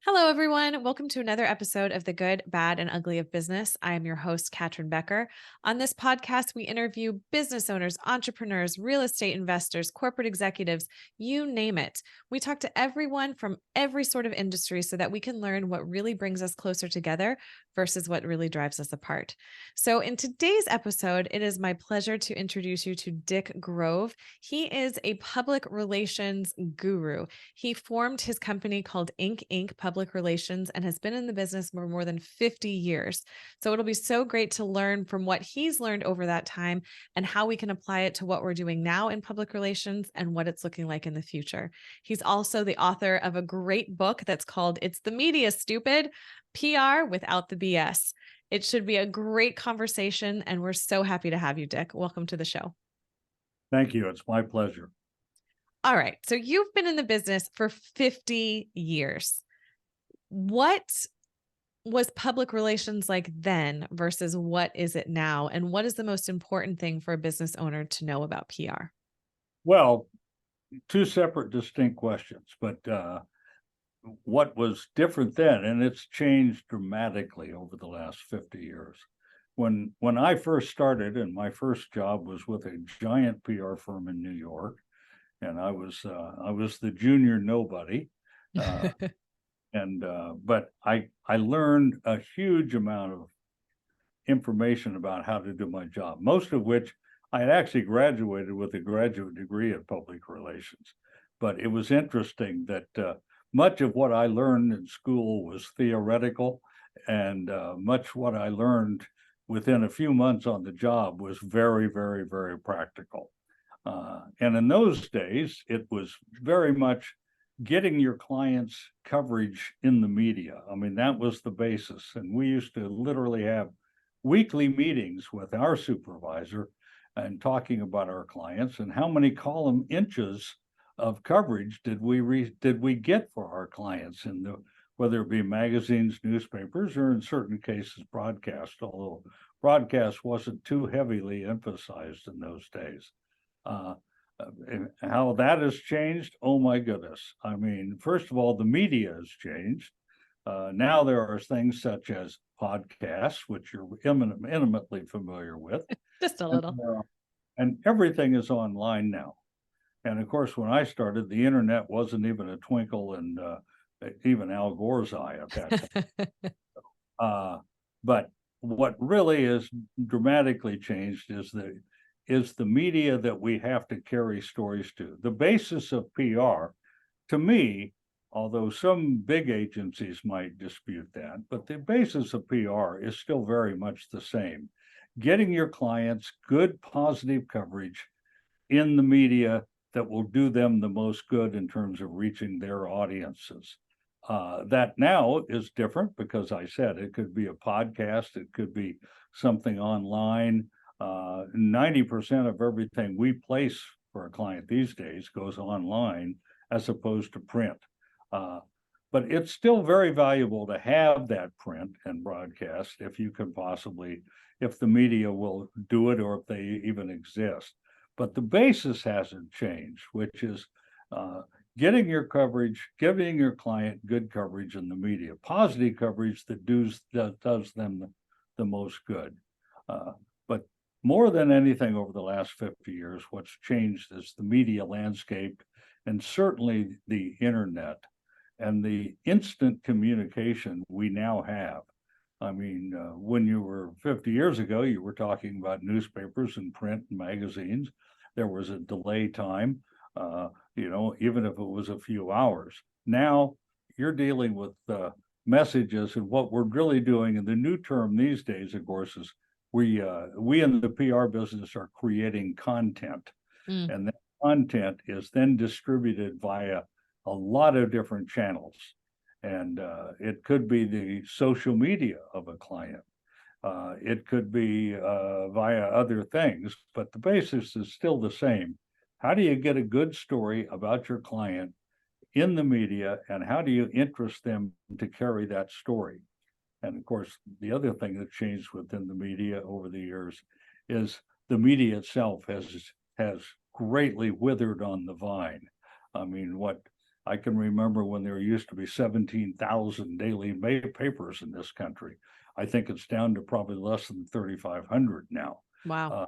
Hello, everyone. Welcome to another episode of The Good, Bad, and Ugly of Business. I am your host, Catryn Becker. On this podcast, we interview business owners, entrepreneurs, real estate investors, corporate executives, you name it. We talk to everyone from every sort of industry so that we can learn what really brings us closer together versus what really drives us apart. So, in today's episode, it is my pleasure to introduce you to Dick Grove. He is a public relations guru. He formed his company called Inc. Public Relations and has been in the business for more than 50 years. So it'll be so great to learn from what he's learned over that time and how we can apply it to what we're doing now in public relations and what it's looking like in the future. He's also the author of a great book that's called It's the Media, Stupid, PR Without the BS. It should be a great conversation, and we're so happy to have you, Dick. Welcome to the show. Thank you. It's my pleasure. All right. So you've been in the business for 50 years. What was public relations like then versus what is it now? And what is the most important thing for a business owner to know about PR? Well, two separate, distinct questions, but what was different then, and it's changed dramatically over the last 50 years. When I first started, and my first job was with a giant PR firm in New York, and I was the junior nobody. But I learned a huge amount of information about how to do my job, most of which I had actually graduated with a graduate degree in public relations. But it was interesting that much of what I learned in school was theoretical, and much what I learned within a few months on the job was very, very, very practical. And in those days, it was very much getting your clients coverage in the media. I mean, that was the basis. And we used to literally have weekly meetings with our supervisor and talking about our clients and how many column inches of coverage did we get for our clients in whether it be magazines, newspapers, or in certain cases broadcast, although broadcast wasn't too heavily emphasized in those days. How that has changed, oh my goodness. I mean, first of all, the media has changed. Now there are things such as podcasts, which you're intimately familiar with. Just a little. And everything is online now. And of course, when I started, the internet wasn't even a twinkle in even Al Gore's eye at that time. But what really is dramatically changed is the media that we have to carry stories to. The basis of PR, to me, although some big agencies might dispute that, but the basis of PR is still very much the same. Getting your clients good, positive coverage in the media that will do them the most good in terms of reaching their audiences. That now is different because I said it could be a podcast, it could be something online. 90% of everything we place for a client these days goes online as opposed to print. But it's still very valuable to have that print and broadcast if you can possibly, if the media will do it or if they even exist. But the basis hasn't changed, which is getting your coverage, giving your client good coverage in the media, positive coverage that does them the most good. But more than anything over the last 50 years, what's changed is the media landscape and certainly the internet and the instant communication we now have. I mean, when you were 50 years ago, you were talking about newspapers and print and magazines. There was a delay time, even if it was a few hours. Now you're dealing with messages, and what we're really doing, and the new term these days, of course, is we in the PR business are creating content, and that content is then distributed via a lot of different channels, and it could be the social media of a client. It could be via other things, but the basis is still the same. How do you get a good story about your client in the media, and how do you interest them to carry that story? And of course, the other thing that changed within the media over the years is the media itself has greatly withered on the vine. I mean, what I can remember when there used to be 17,000 daily papers in this country. I think it's down to probably less than 3,500 now. Wow.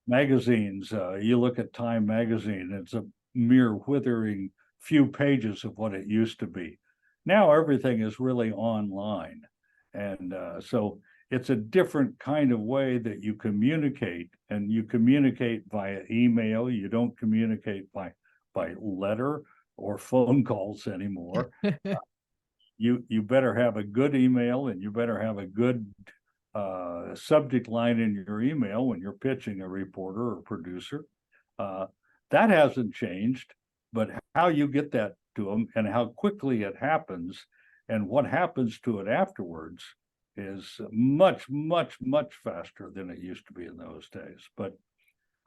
Magazines, you look at Time magazine, it's a mere withering few pages of what it used to be. Now everything is really online. And so it's a different kind of way that you communicate, and you communicate via email. You don't communicate by letter or phone calls anymore. You better have a good email, and you better have a good subject line in your email when you're pitching a reporter or producer. That hasn't changed, but how you get that to them and how quickly it happens and what happens to it afterwards is much, much, much faster than it used to be in those days. But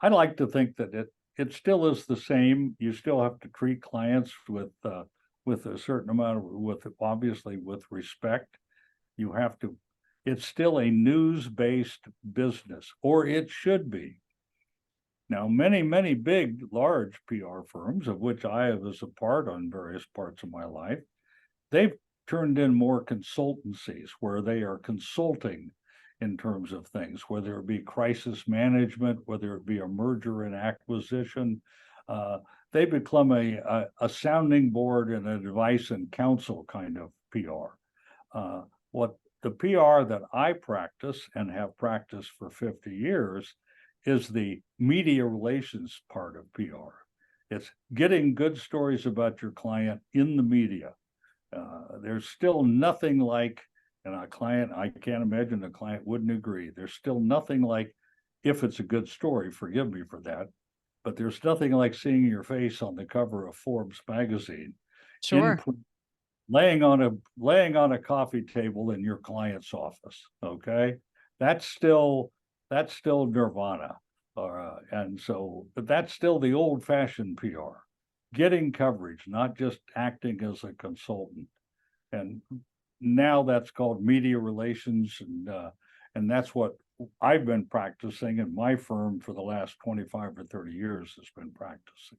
I like to think that it still is the same. You still have to treat clients with a certain amount of, obviously with respect. You have to. It's still a news-based business, or it should be. Now, many, many big, large PR firms, of which I was a part on various parts of my life, they've turned in more consultancies where they are consulting in terms of things, whether it be crisis management, whether it be a merger and acquisition. They become a sounding board and advice and counsel kind of PR. What the PR that I practice and have practiced for 50 years is the media relations part of PR. It's getting good stories about your client in the media. There's still nothing like, and I can't imagine a client wouldn't agree. There's still nothing like, if it's a good story, forgive me for that, but there's nothing like seeing your face on the cover of Forbes magazine. Sure. Laying on a coffee table in your client's office. Okay. That's still nirvana. And so, but that's still the old fashioned PR, getting coverage, not just acting as a consultant. And now that's called media relations. And that's what I've been practicing, and my firm for the last 25 or 30 years has been practicing.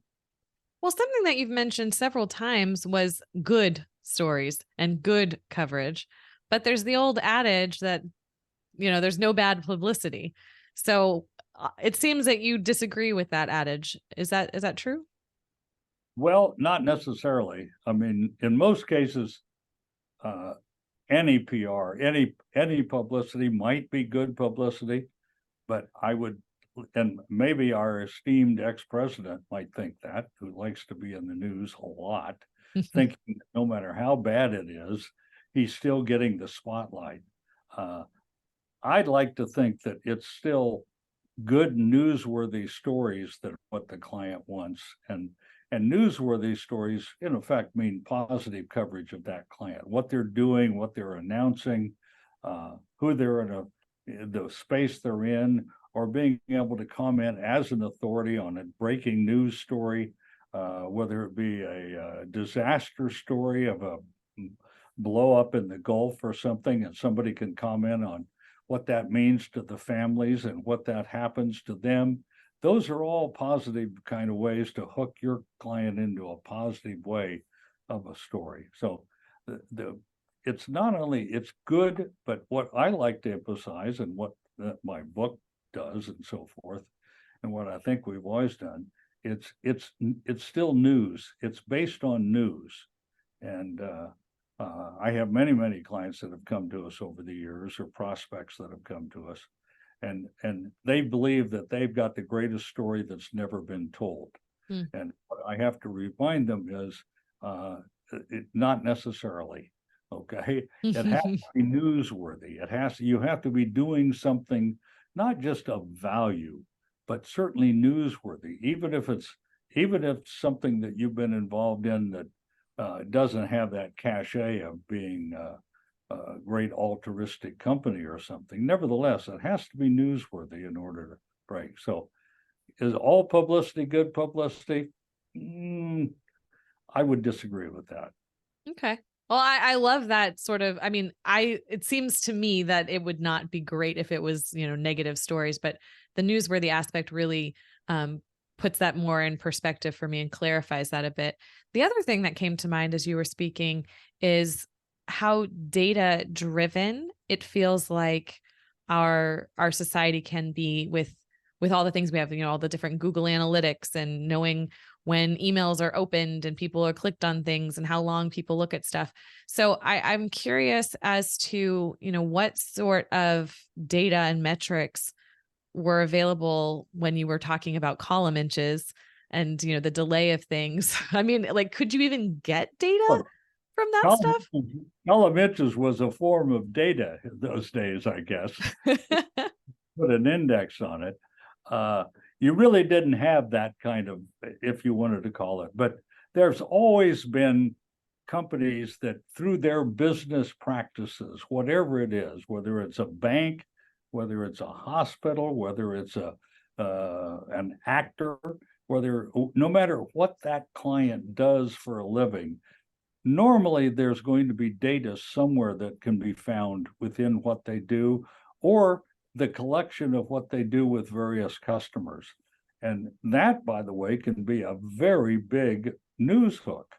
Well, something that you've mentioned several times was good stories and good coverage, but there's the old adage that, there's no bad publicity. So it seems that you disagree with that adage. Is that true? Well, not necessarily. I mean, in most cases, any PR, any publicity might be good publicity, but I would, and maybe our esteemed ex-president might think that, who likes to be in the news a lot, thinking that no matter how bad it is, he's still getting the spotlight. I'd like to think that it's still good newsworthy stories that are what the client wants, and newsworthy stories in effect mean positive coverage of that client, what they're doing, what they're announcing, who they're in the space they're in, or being able to comment as an authority on a breaking news story, whether it be a disaster story of a blow up in the Gulf or something, and somebody can comment on what that means to the families and what that happens to them. Those are all positive kind of ways to hook your client into a positive way of a story. So it's not only it's good, but what I like to emphasize, and what my book does and so forth, and what I think we've always done, it's still news. It's based on news. And I have many, many clients that have come to us over the years, or prospects that have come to us, and they believe that they've got the greatest story that's never been told. And what I have to remind them is not necessarily. Okay. It has to be newsworthy. You have to be doing something not just of value, but certainly newsworthy, even if it's something that you've been involved in that doesn't have that cachet of being a great altruistic company or something. Nevertheless, it has to be newsworthy in order to break. So is all publicity good publicity? I would disagree with that. Okay. Well, I love that sort of, it seems to me that it would not be great if it was, negative stories, but the newsworthy aspect really puts that more in perspective for me and clarifies that a bit. The other thing that came to mind as you were speaking is how data driven it feels like our society can be with all the things we have, all the different Google Analytics and knowing when emails are opened and people are clicked on things and how long people look at stuff. So I'm curious as to, what sort of data and metrics were available when you were talking about column inches and, the delay of things. I mean, like, could you even get data Well, from that column, stuff? column inches was a form of data in those days, I guess. Put an index on it. You really didn't have that kind of, if you wanted to call it, but there's always been companies that through their business practices, whatever it is, whether it's a bank, whether it's a hospital, whether it's an actor, no matter what that client does for a living, normally there's going to be data somewhere that can be found within what they do, or the collection of what they do with various customers. And that, by the way, can be a very big news hook.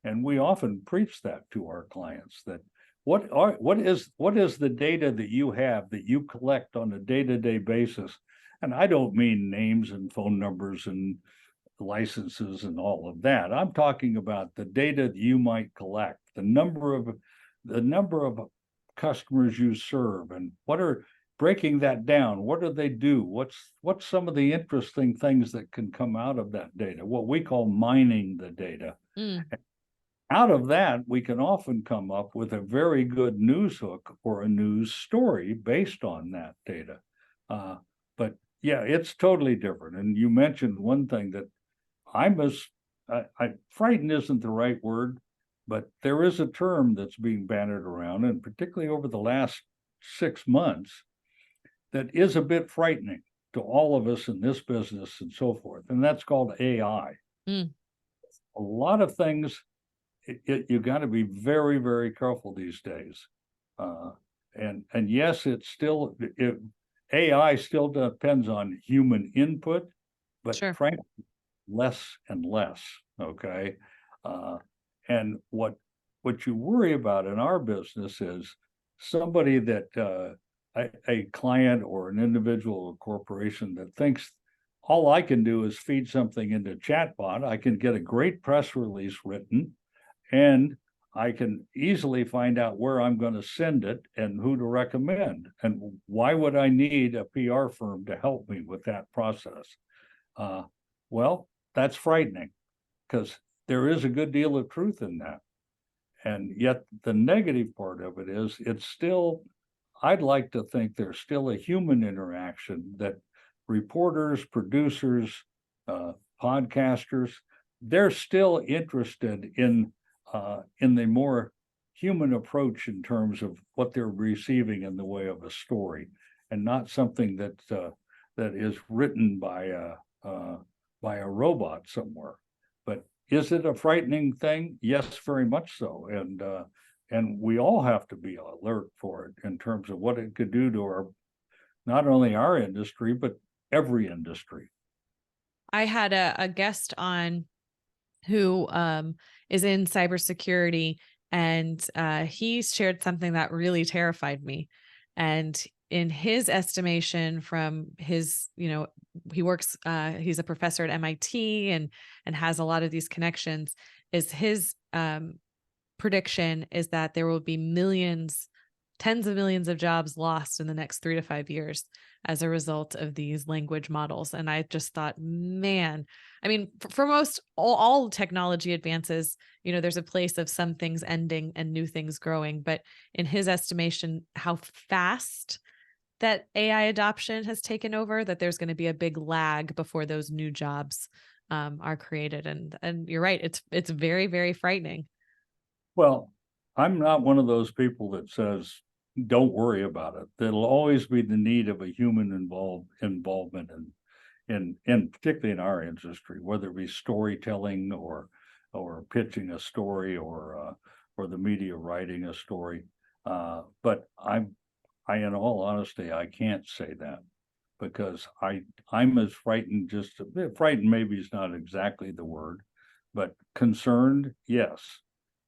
And we often preach that to our clients, that what is the data that you have that you collect on a day-to-day basis? And I don't mean names and phone numbers and licenses and all of that. I'm talking about the data that you might collect, the number of customers you serve, and breaking that down. What do they do? What's some of the interesting things that can come out of that data? What we call mining the data. Mm. Out of that, we can often come up with a very good news hook or a news story based on that data. But yeah, it's totally different. And you mentioned one thing that frightened isn't the right word, but there is a term that's being bandied around, and particularly over the last 6 months, that is a bit frightening to all of us in this business and so forth. And that's called AI. Mm. A lot of things, you got to be very, very careful these days. And yes, AI still depends on human input, but Sure. frankly, less and less. Okay. And what you worry about in our business is somebody that a client or an individual or corporation that thinks all I can do is feed something into chatbot. I can get a great press release written, and I can easily find out where I'm going to send it and who to recommend. And why would I need a PR firm to help me with that process? Well, that's frightening, because there is a good deal of truth in that. And yet the negative part of it is I'd like to think there's still a human interaction, that reporters, producers, podcasters, they're still interested in the more human approach in terms of what they're receiving in the way of a story, and not something that is written by a robot somewhere. But is it a frightening thing? Yes, very much so. And we all have to be alert for it in terms of what it could do to not only our industry, but every industry. I had a guest on who is in cybersecurity, and he shared something that really terrified me. And in his estimation, from his, he works, he's a professor at MIT and has a lot of these connections. Is his prediction is that there will be millions, tens of millions of jobs lost in the next 3 to 5 years as a result of these language models. And I just thought, man, I mean, for most all technology advances, there's a place of some things ending and new things growing. But in his estimation, how fast that AI adoption has taken over, that there's going to be a big lag before those new jobs are created. And you're right, it's very, very frightening. Well, I'm not one of those people that says, don't worry about it. There'll always be the need of a human involvement in particularly in our industry, whether it be storytelling or pitching a story or the media writing a story. But in all honesty, I can't say that. because I'm as frightened, just frightened maybe is not exactly the word, but concerned, yes,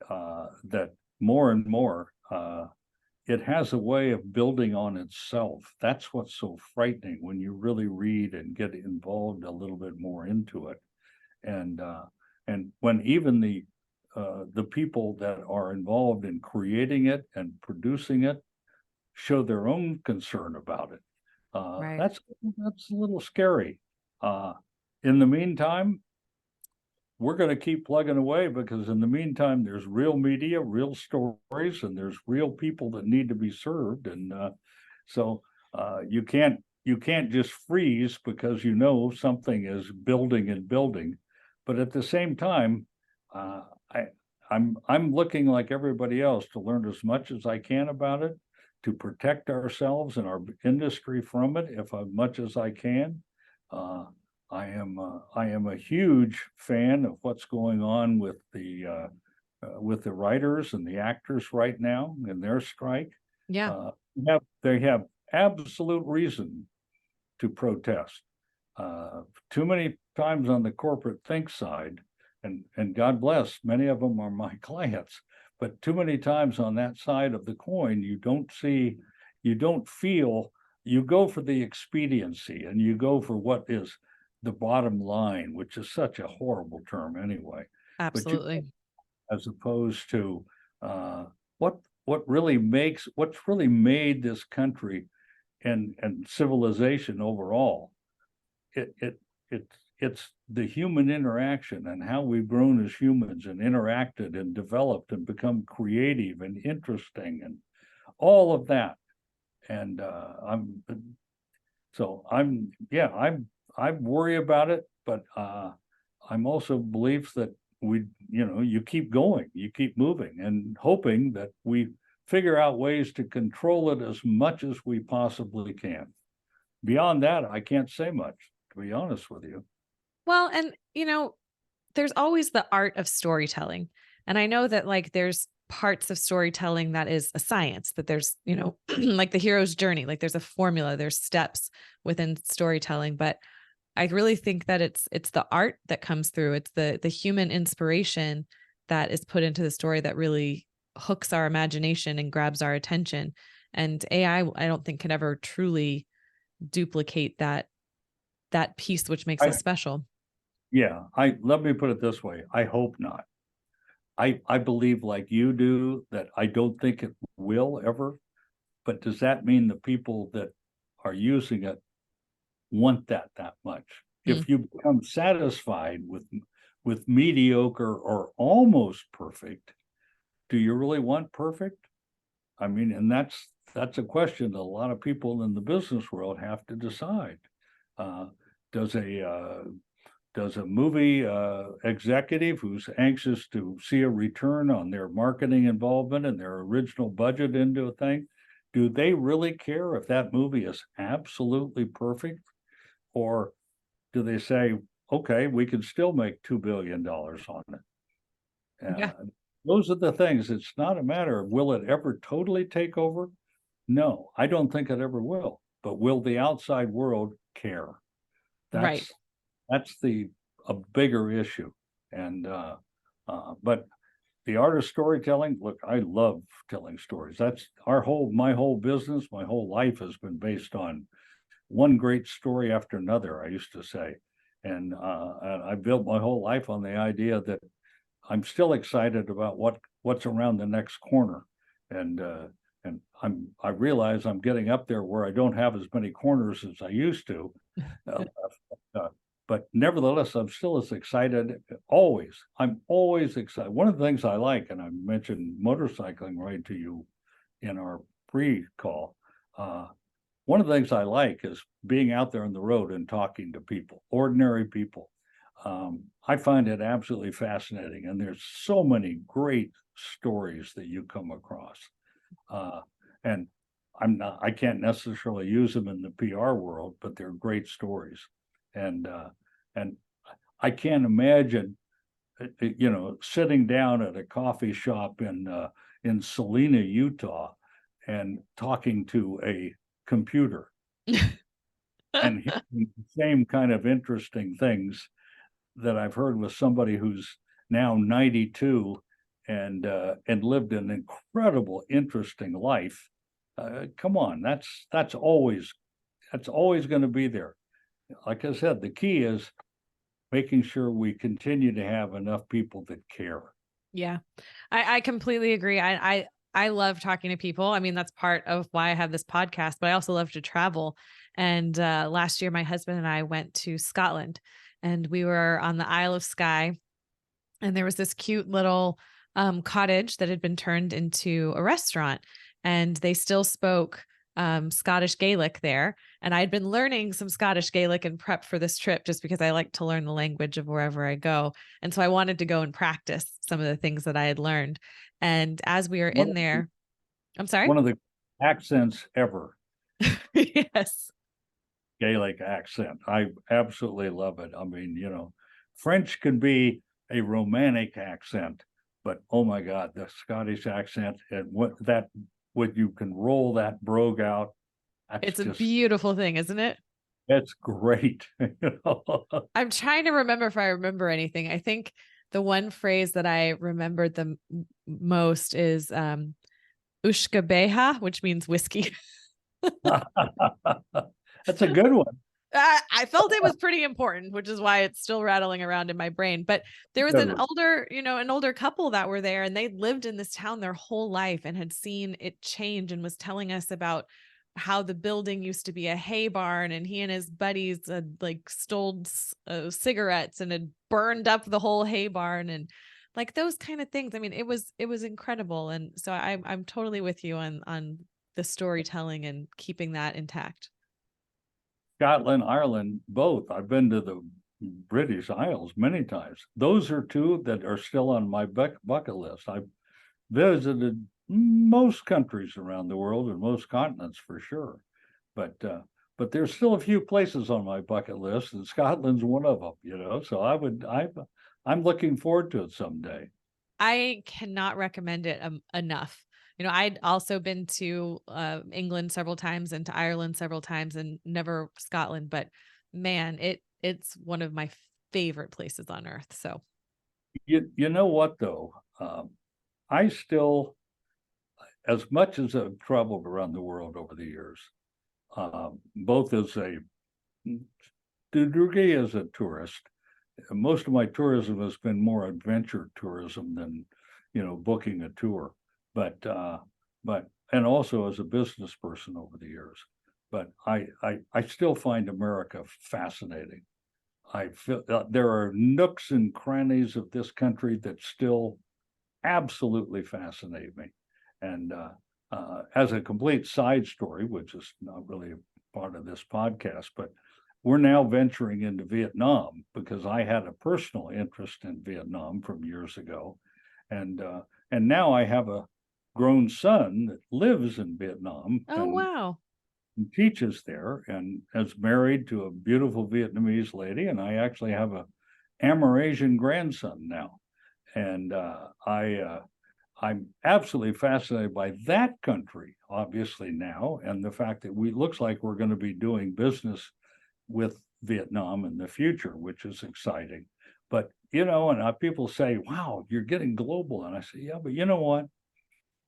that more and more it has a way of building on itself. That's what's so frightening when you really read and get involved a little bit more into it. And when even the people that are involved in creating it and producing it show their own concern about it, Right. that's a little scary. In the meantime, we're going to keep plugging away, because in the meantime, there's real media, real stories, and there's real people that need to be served. And so you can't just freeze because you know something is building and building. But at the same time, I'm looking like everybody else to learn as much as I can about it, to protect ourselves and our industry from it, if as much as I can. I am a huge fan of what's going on with the writers and the actors right now in their strike. Yeah. They have absolute reason to protest. Too many times on the corporate think side, and God bless, many of them are my clients, but too many times on that side of the coin, you don't feel, you go for the expediency, and you go for what is the bottom line, which is such a horrible term anyway. Absolutely. But as opposed to what's really made this country and civilization overall. It's the human interaction and how we've grown as humans and interacted and developed and become creative and interesting and all of that. And I worry about it, but I'm also believes that you keep going, you keep moving, and hoping that we figure out ways to control it as much as we possibly can. Beyond that, I can't say much, to be honest with you. Well, and there's always the art of storytelling. And I know that like there's parts of storytelling that is a science, that there's, like the hero's journey, like there's a formula, there's steps within storytelling. But I really think that it's the art that comes through. It's the human inspiration that is put into the story that really hooks our imagination and grabs our attention. And AI, I don't think can ever truly duplicate that piece which makes us special. Let me put it this way. I hope not. I believe like you do that I don't think it will ever, but does that mean the people that are using it want that much? If you become satisfied with mediocre or almost perfect, do you really want perfect? I mean, and that's a question that a lot of people in the business world have to decide. Does a movie executive who's anxious to see a return on their marketing involvement and their original budget into a thing, do they really care if that movie is absolutely perfect? Or do they say, okay, we can still make $2 billion on it? Yeah. Those are the things. It's not a matter of will it ever totally take over? No, I don't think it ever will. But will the outside world care? Right. That's a bigger issue. And but the art of storytelling, look, I love telling stories. That's my whole business, my whole life has been based on one great story after another, I used to say. And I built my whole life on the idea that I'm still excited about what's around the next corner. And I realize I'm getting up there where I don't have as many corners as I used to. But nevertheless, I'm still as excited. I'm always excited. One of the things I like, and I mentioned motorcycling right to you in our pre-call. One of the things I like is being out there on the road and talking to people, ordinary people. I find it absolutely fascinating, and there's so many great stories that you come across. And I can't necessarily use them in the PR world, but they're great stories. And I can't imagine, sitting down at a coffee shop in Salina, Utah, and talking to a computer. and hearing the same kind of interesting things that I've heard with somebody who's now 92 and lived an incredible, interesting life. Come on, that's always going to be there. Like I said, the key is making sure we continue to have enough people that care. Yeah, I completely agree. I love talking to people. I mean, that's part of why I have this podcast, but I also love to travel. And last year, my husband and I went to Scotland, and we were on the Isle of Skye, and there was this cute little cottage that had been turned into a restaurant, and they still spoke Scottish Gaelic there. And I'd been learning some Scottish Gaelic in prep for this trip just because I like to learn the language of wherever I go. And so I wanted to go and practice some of the things that I had learned. And as we were One in of there, I'm sorry? one of the accents ever, Yes. Gaelic accent. I absolutely love it. I mean, French can be a romantic accent, but oh my God, the Scottish accent and when you can roll that brogue out, that's It's a just beautiful thing, isn't it? that's great. I'm trying to remember if I remember anything. I think the one phrase that I remembered the most is Ushka Beha, which means whiskey. That's a good one. I felt it was pretty important, which is why it's still rattling around in my brain. But there was Good an one. older couple that were there, and they lived in this town their whole life and had seen it change, and was telling us about how the building used to be a hay barn, and he and his buddies had like stole cigarettes and had burned up the whole hay barn, and like those kind of things. I mean, it was incredible, and so I'm totally with you on the storytelling and keeping that intact. Scotland, Ireland, both. I've been to the British Isles many times. Those are two that are still on my bucket list. I've visited most countries around the world and most continents for sure, but there's still a few places on my bucket list, and Scotland's one of them. So I'm looking forward to it someday. I cannot recommend it enough. I'd also been to England several times and to Ireland several times and never Scotland, but man, it's one of my favorite places on earth. So, You know what though? I still, as much as I've traveled around the world over the years, both as a degree as a tourist, most of my tourism has been more adventure tourism than, booking a tour. But and also as a business person over the years. But I still find America fascinating. I feel there are nooks and crannies of this country that still absolutely fascinate me. And as a complete side story, which is not really a part of this podcast, but we're now venturing into Vietnam because I had a personal interest in Vietnam from years ago, and now I have a grown son that lives in Vietnam oh wow. and teaches there and is married to a beautiful Vietnamese lady, and I actually have a Amerasian grandson now, and I'm absolutely fascinated by that country, obviously now, and the fact that looks like we're going to be doing business with Vietnam in the future, which is exciting. But and people say, "Wow, you're getting global," and I say, "Yeah, but you know what?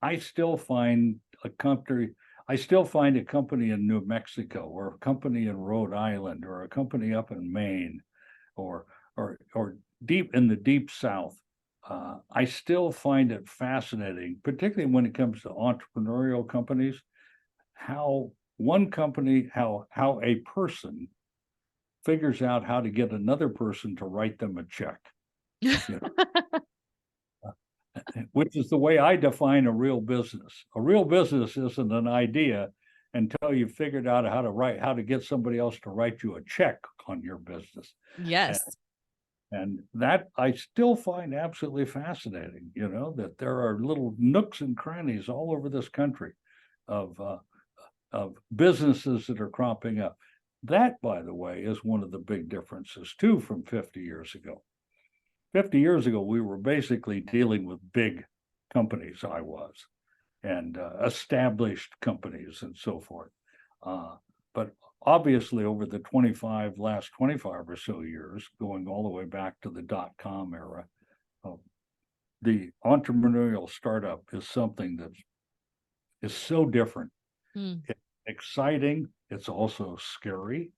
I still find a country." I still find a company in New Mexico, or a company in Rhode Island, or a company up in Maine, or deep in the deep South. I still find it fascinating, particularly when it comes to entrepreneurial companies, how one company, how a person figures out how to get another person to write them a check, you which is the way I define a real business. A real business isn't an idea until you've figured out how to get somebody else to write you a check on your business. And, Yes. and that I still find absolutely fascinating, that there are little nooks and crannies all over this country of businesses that are cropping up. That, by the way, is one of the big differences too from 50 years ago. 50 years ago, we were basically dealing with big companies, and established companies and so forth. But obviously over the last 25 or so years, going all the way back to the dot-com era, uh, the entrepreneurial startup is something that is so different. Hmm. It's exciting. It's also scary.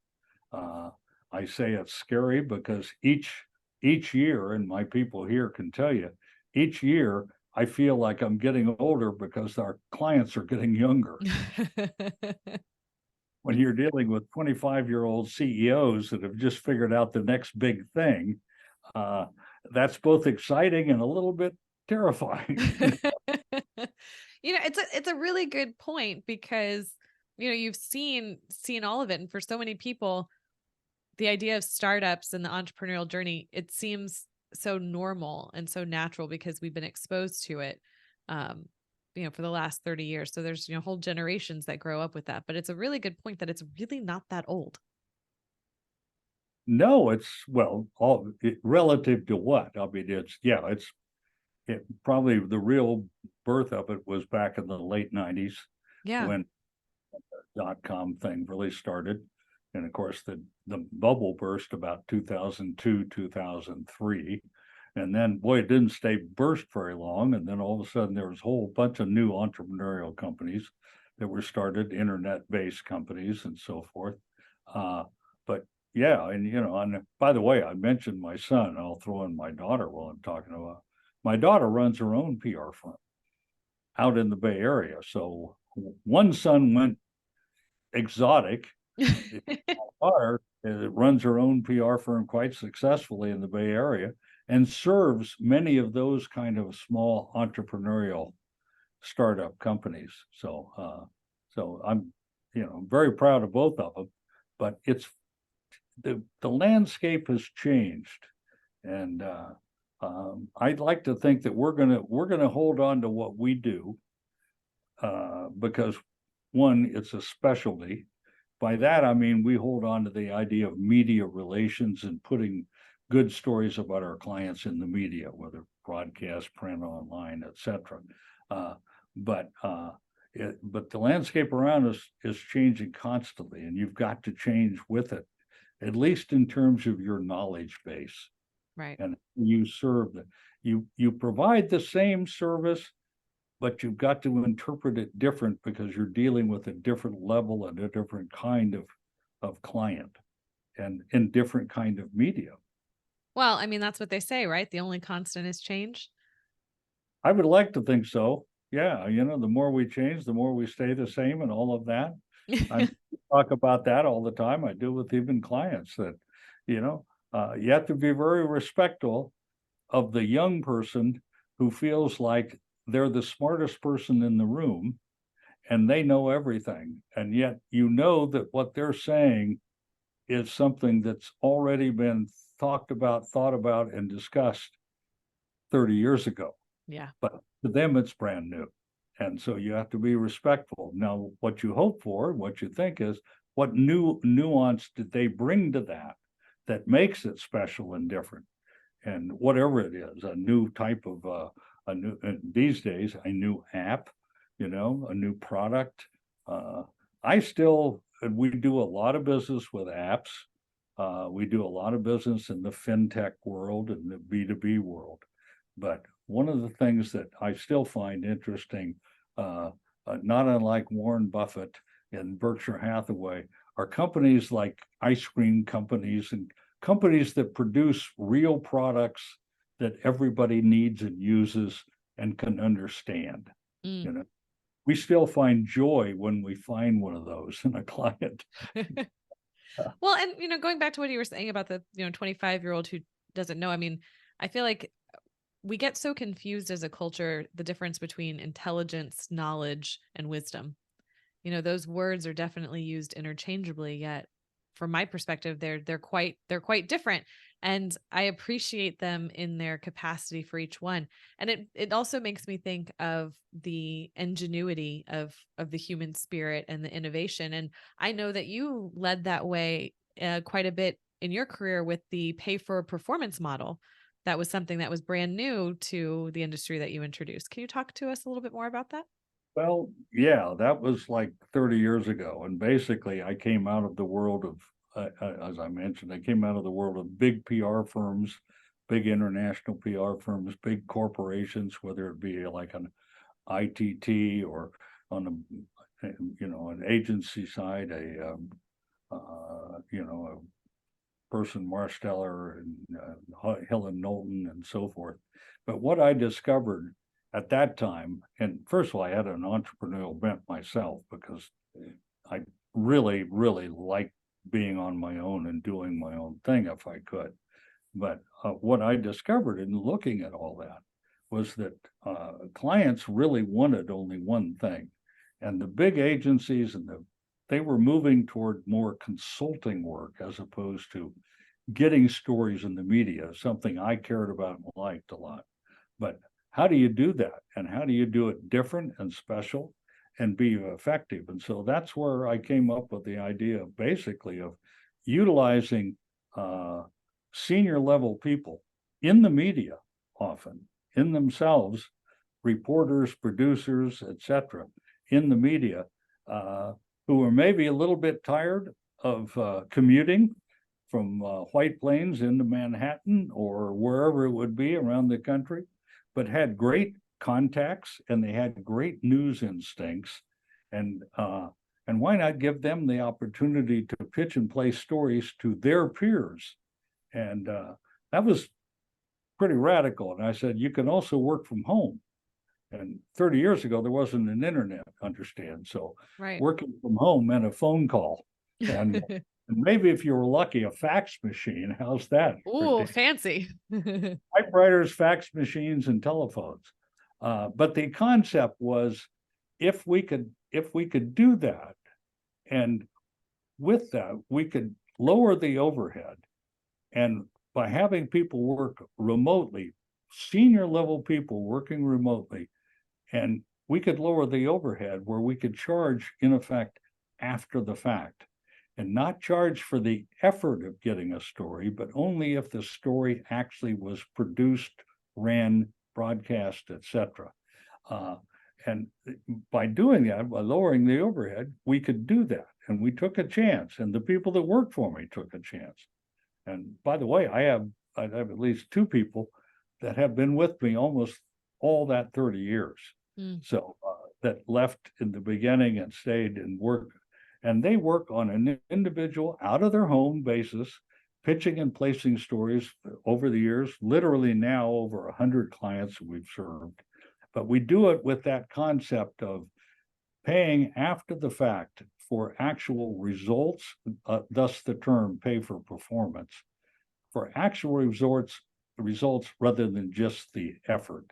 Uh, I say it's scary because each year, and my people here can tell you, each year I feel like I'm getting older because our clients are getting younger. When you're dealing with 25-year-old CEOs that have just figured out the next big thing, uh, that's both exciting and a little bit terrifying. It's a really good point because you've seen all of it, and for so many people, the idea of startups and the entrepreneurial journey, it seems so normal and so natural because we've been exposed to it. Um, for the last 30 years. So there's, whole generations that grow up with that. But it's a really good point that it's really not that old. No, it's relative to what? I mean, probably the real birth of it was back in the late 90s Yeah. when the dot-com thing really started. And of course, the bubble burst about 2002, 2003. And then, boy, it didn't stay burst very long. And then all of a sudden, there was a whole bunch of new entrepreneurial companies that were started, internet-based companies and so forth. But yeah, and by the way, I mentioned my son. I'll throw in my daughter while I'm talking about. My daughter runs her own PR firm out in the Bay Area. So one son went exotic. My daughter runs her own PR firm quite successfully in the Bay Area and serves many of those kind of small entrepreneurial startup companies. So I'm, very proud of both of them. But it's the landscape has changed, and I'd like to think that we're gonna hold on to what we do because one, it's a specialty. By that, I mean, we hold on to the idea of media relations and putting good stories about our clients in the media, whether broadcast, print, online, etc. Uh, but but the landscape around us is changing constantly, and you've got to change with it, at least in terms of your knowledge base. Right. And you serve that you provide the same service, but you've got to interpret it different because you're dealing with a different level and a different kind of client and in different kind of media. Well, I mean, that's what they say, right? The only constant is change. I would like to think so. Yeah, the more we change, the more we stay the same and all of that. I talk about that all the time. I do with even clients that, you have to be very respectful of the young person who feels like they're the smartest person in the room and they know everything. And yet, that what they're saying is something that's already been thought about, and discussed 30 years ago. Yeah. But to them, it's brand new. And so you have to be respectful. Now, what you hope for, what you think is, what new nuance did they bring to that makes it special and different? And whatever it is, a new type of these days, a new app, a new product. We do a lot of business with apps. We do a lot of business in the fintech world and the B2B world. But one of the things that I still find interesting, not unlike Warren Buffett and Berkshire Hathaway, are companies like ice cream companies and companies that produce real products that everybody needs and uses and can understand. Mm. We still find joy when we find one of those in a client. Well, and going back to what you were saying about the 25-year-old who doesn't know. I mean, I feel like we get so confused as a culture, the difference between intelligence, knowledge, and wisdom. Those words are definitely used interchangeably, yet from my perspective, they're quite different. And I appreciate them in their capacity for each one. And it also makes me think of the ingenuity of the human spirit and the innovation. And I know that you led that way quite a bit in your career with the pay for performance model. That was something that was brand new to the industry that you introduced. Can you talk to us a little bit more about that? Well, yeah, that was like 30 years ago. And basically, I came out of the world of, as I mentioned, I came out of the world of big PR firms, big international PR firms, big corporations, whether it be like an ITT or on an agency side, a person Marsteller and Hill and Knowlton and so forth. But what I discovered at that time, and first of all, I had an entrepreneurial bent myself because I really, really liked being on my own and doing my own thing if I could. But what I discovered in looking at all that was that clients really wanted only one thing. And the big agencies they were moving toward more consulting work as opposed to getting stories in the media, something I cared about and liked a lot. But how do you do that? And how do you do it different and special and be effective? And so that's where I came up with the idea of basically of utilizing senior level people in the media, often in themselves, reporters, producers, etc., in the media, who are maybe a little bit tired of commuting from White Plains into Manhattan or wherever it would be around the country, but had great contacts and they had great news instincts. And why not give them the opportunity to pitch and play stories to their peers? And that was pretty radical. And I said, you can also work from home. And 30 years ago, there wasn't an internet, understand. So Right. working from home meant a phone call. And maybe if you were lucky, a fax machine. How's that? Ooh, fancy. Typewriters, fax machines, and telephones. But the concept was if we could do that, and with that, we could lower the overhead. And by having people work remotely, senior level people working remotely, and we could lower the overhead where we could charge, in effect, after the fact, and not charge for the effort of getting a story, but only if the story actually was produced, ran, broadcast, etc. And by doing that, by lowering the overhead, we could do that. And we took a chance, and the people that worked for me took a chance. And by the way, I have at least two people that have been with me almost all that 30 years. So that left in the beginning and stayed and worked. And they work on an individual out of their home basis, pitching and placing stories over the years, literally now over 100 clients we've served. But we do it with that concept of paying after the fact for actual results, thus the term pay for performance, for actual results rather than just the effort.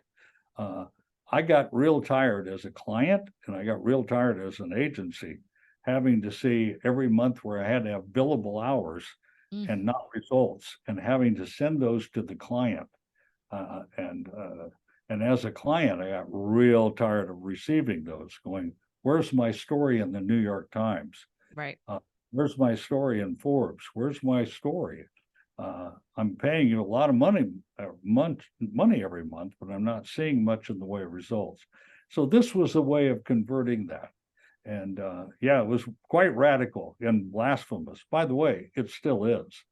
I got real tired as a client, and I got real tired as an agency, having to see every month where I had to have billable hours and not results, and having to send those to the client. And as a client, I got real tired of receiving those, going, where's my story in the New York Times? Right. Where's my story in Forbes? Where's my story? I'm paying you a lot of money every month, but I'm not seeing much in the way of results. So this was a way of converting that. And it was quite radical and blasphemous. By the way, it still is.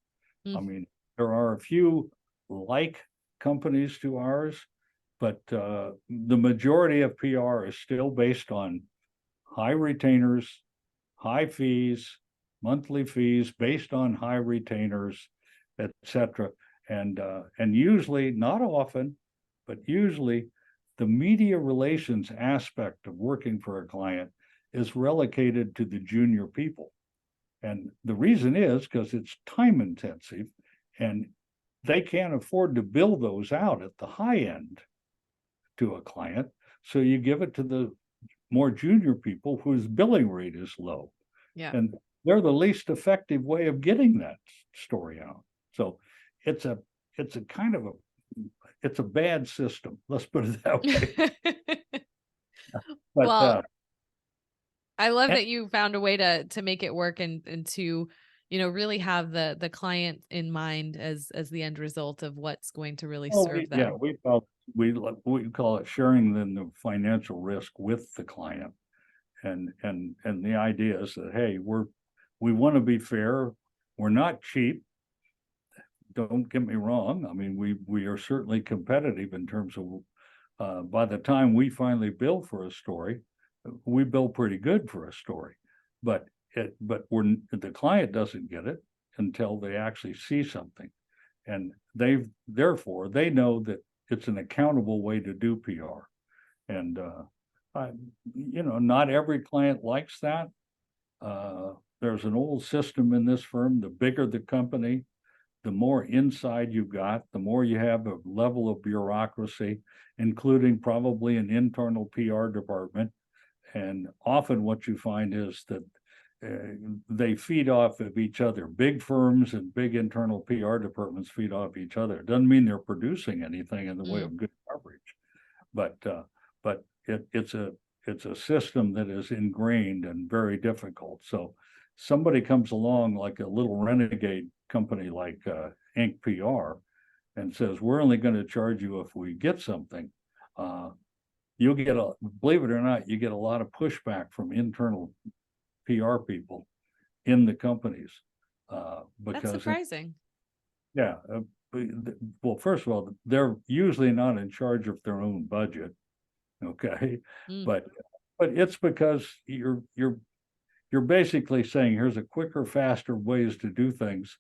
I mean, there are a few like companies to ours, but the majority of PR is still based on high retainers, high fees, monthly fees based on high retainers, etc. And usually, not often, but usually the media relations aspect of working for a client is relegated to the junior people. And the reason is because it's time intensive and they can't afford to bill those out at the high end to a client. So you give it to the more junior people whose billing rate is low. Yeah. And they're the least effective way of getting that story out. So it's a bad system. Let's put it that way. But well, I love that you found a way to make it work and to, really have the client in mind as the end result of what's going to really serve them. Yeah, we felt we call it sharing the financial risk with the client. And the idea is that, hey, we want to be fair. We're not cheap. Don't get me wrong. I mean, we are certainly competitive in terms of by the time we finally bill for a story, we bill pretty good for a story, but the client doesn't get it until they actually see something, and therefore they know that it's an accountable way to do PR. And not every client likes that. There's an old system in this firm: the bigger the company, the more inside you got, the more you have a level of bureaucracy, including probably an internal PR department. And often what you find is that they feed off of each other. Big firms and big internal PR departments feed off each other. It doesn't mean they're producing anything in the way of good coverage, but it's a system that is ingrained and very difficult. So somebody comes along like a little renegade company like Inc. PR and says, we're only going to charge you if we get something. You'll get believe it or not, you get a lot of pushback from internal PR people in the companies. That's surprising. Well, first of all, they're usually not in charge of their own budget. Okay. But it's because you're basically saying, here's a quicker, faster ways to do things,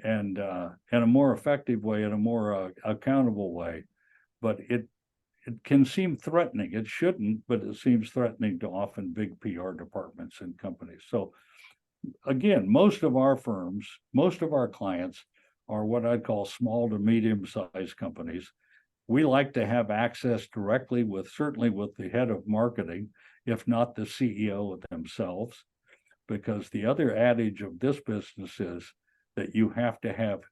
and a more effective way, and a more accountable way. But it can seem threatening. It shouldn't, but it seems threatening to often big PR departments and companies. So again, most of our firms, most of our clients are what I'd call small to medium-sized companies. We like to have access directly certainly with the head of marketing, if not the CEO themselves, because the other adage of this business is that you have to have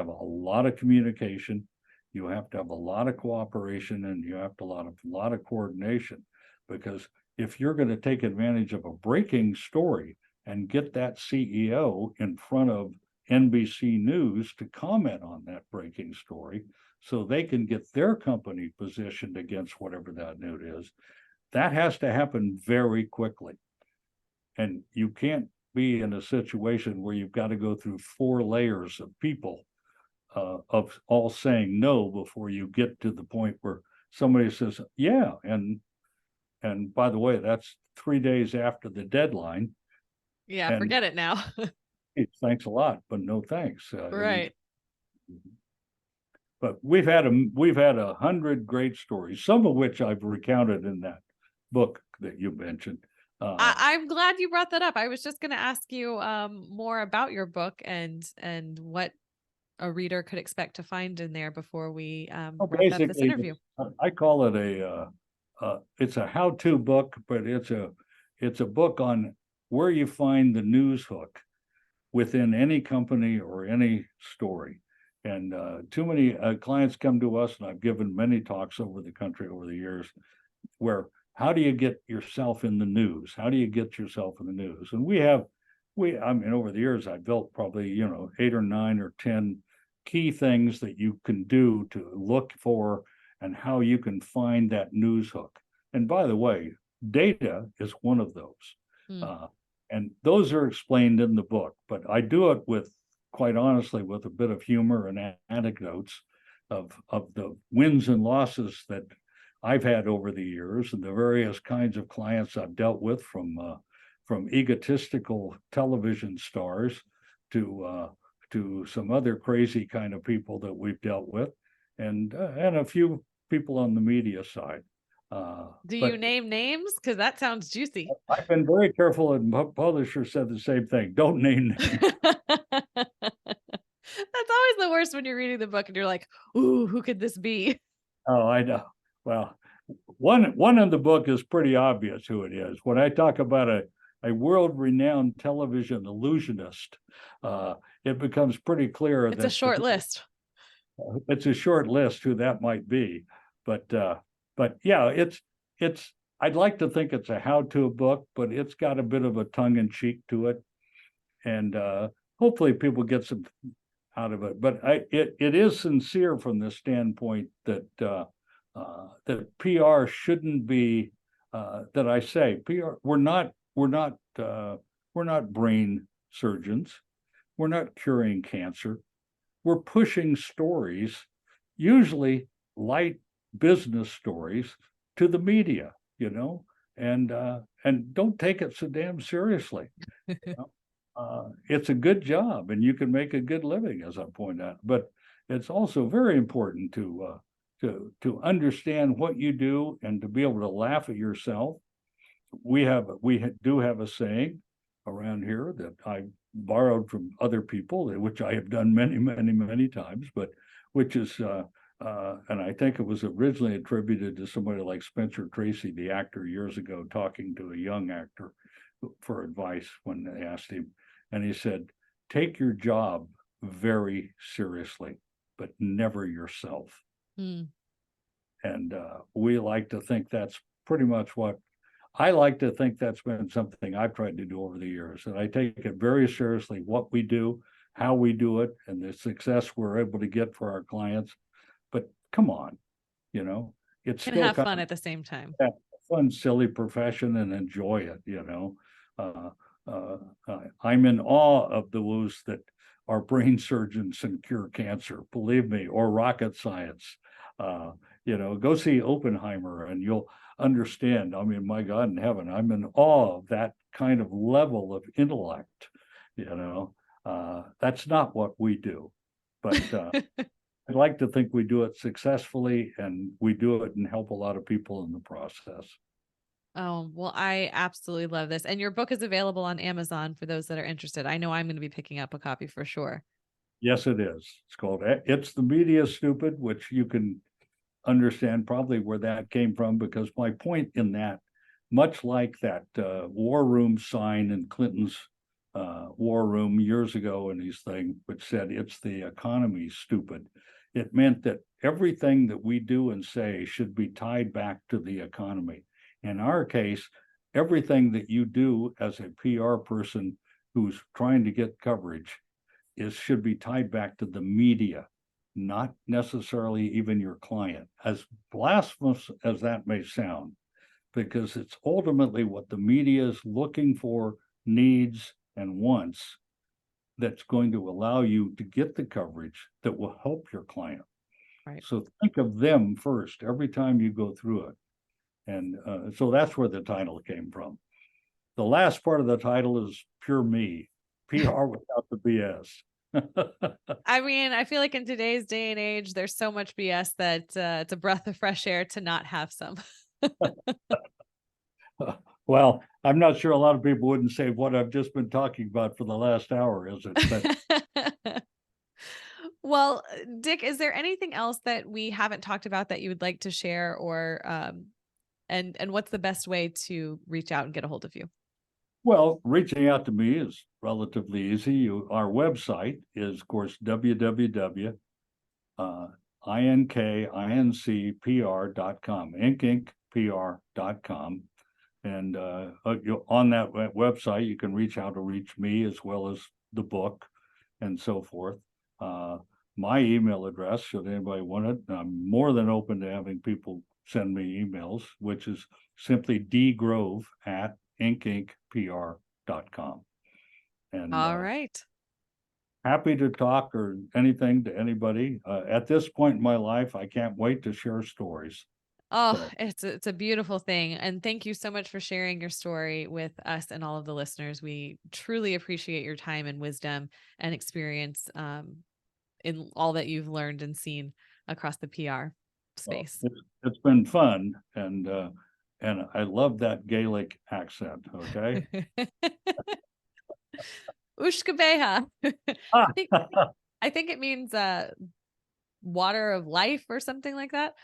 a lot of communication, you have to have a lot of cooperation, and you have to have a lot of coordination. Because if you're going to take advantage of a breaking story and get that CEO in front of NBC News to comment on that breaking story, so they can get their company positioned against whatever that news is, that has to happen very quickly. And you can't be in a situation where you've got to go through 4 layers of people of all saying no before you get to the point where somebody says, yeah, and by the way, that's 3 days after the deadline. Yeah, forget it now. Thanks a lot, but no thanks. Right. But we've had 100 great stories, some of which I've recounted in that book that you mentioned. I'm glad you brought that up. I was just going to ask you more about your book and what a reader could expect to find in there before we wrap up this interview. I call it it's a how-to book, but it's a book on where you find the news hook within any company or any story. And too many clients come to us, and I've given many talks over the country over the years, where how do you get yourself in the news? How do you get yourself in the news? And I mean, over the years, I've built probably 8 or 9 or 10 key things that you can do to look for, and how you can find that news hook. And by the way, data is one of those. And those are explained in the book, but I do it quite honestly, with a bit of humor and anecdotes of the wins and losses that I've had over the years, and the various kinds of clients I've dealt with, from egotistical television stars to some other crazy kind of people that we've dealt with, and a few people on the media side. Do you name names? Because that sounds juicy. I've been very careful, and publisher said the same thing. Don't name names. That's always the worst when you're reading the book and you're like, ooh, who could this be? Oh, I know. Well, one in the book is pretty obvious who it is. When I talk about a world-renowned television illusionist, it becomes pretty clear. It's a short list. It's a short list who that might be. But yeah, it's I'd like to think it's a how-to book, but it's got a bit of a tongue-in-cheek to it. And hopefully people get out of it. But it is sincere from the standpoint that that PR shouldn't be that I say PR. We're not brain surgeons. We're not curing cancer. We're pushing stories, usually light business stories, to the media, and don't take it so damn seriously. It's a good job, and you can make a good living, as I point out. But it's also very important to understand what you do and to be able to laugh at yourself. We do have a saying around here that I borrowed from other people, which I have done many, many, many times, but which is, and I think it was originally attributed to somebody like Spencer Tracy, the actor, years ago, talking to a young actor for advice when they asked him. And he said, take your job very seriously, but never yourself. Mm. And we like to think that's pretty much what I like to think that's been something I've tried to do over the years. And I take it very seriously, what we do, how we do it, and the success we're able to get for our clients. But come on, it's Can still have kind fun of at the same time. a fun, silly profession and enjoy it, I'm in awe of those that are brain surgeons and cure cancer, believe me, or rocket science. Go see Oppenheimer and you'll understand. I mean, my God in heaven, I'm in awe of that kind of level of intellect. That's not what we do, but I'd like to think we do it successfully, and we do it and help a lot of people in the process. Oh, well, I absolutely love this. And your book is available on Amazon for those that are interested. I know I'm going to be picking up a copy for sure. Yes, it is. It's called It's the Media Stupid, which you can understand probably where that came from, because my point in that, much like that war room sign in Clinton's war room years ago in his thing, which said, it's the economy, stupid. It meant that everything that we do and say should be tied back to the economy. In our case, everything that you do as a PR person who's trying to get coverage should be tied back to the media, not necessarily even your client, as blasphemous as that may sound, because it's ultimately what the media is looking for, needs, and wants, that's going to allow you to get the coverage that will help your client. Right. So think of them first every time you go through it. And so that's where the title came from. The last part of the title is pure me, PR without the BS. I mean, I feel like in today's day and age, there's so much BS that it's a breath of fresh air to not have some. Well, I'm not sure a lot of people wouldn't say what I've just been talking about for the last hour, is it? But Well, Dick, is there anything else that we haven't talked about that you would like to share, or and what's the best way to reach out and get a hold of you? well, reaching out to me is relatively easy. Our website is, of course, www. INKINCPR.com, inkincpr.com. And on that website, you can reach out to reach me as well as the book and so forth. My email address, should anybody want it, I'm more than open to having people send me emails, which is simply dgrove@inkincpr.com. And All right. happy to talk or anything to anybody. At this point in my life, I can't wait to share stories. Oh, So, it's a beautiful thing. And thank you so much for sharing your story with us and all of the listeners. We truly appreciate your time and wisdom and experience in all that you've learned and seen across the PR space. it's been fun, and I love that Gaelic accent. Okay. Ushkabeha. Ah, I think it means water of life or something like that.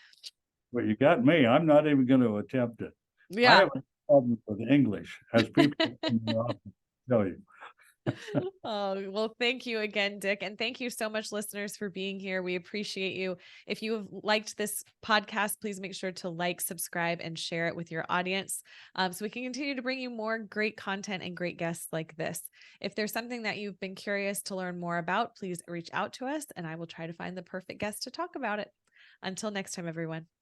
well, you got me. I'm not even going to attempt it. I Yeah. have a problem with English, as people in the office tell you. Oh, well, thank you again, Dick. And thank you so much, listeners, for being here. We appreciate you. If you have liked this podcast, please make sure to like, subscribe, and share it with your audience so we can continue to bring you more great content and great guests like this. If there's something that you've been curious to learn more about, please reach out to us and I will try to find the perfect guest to talk about it. Until next time, everyone.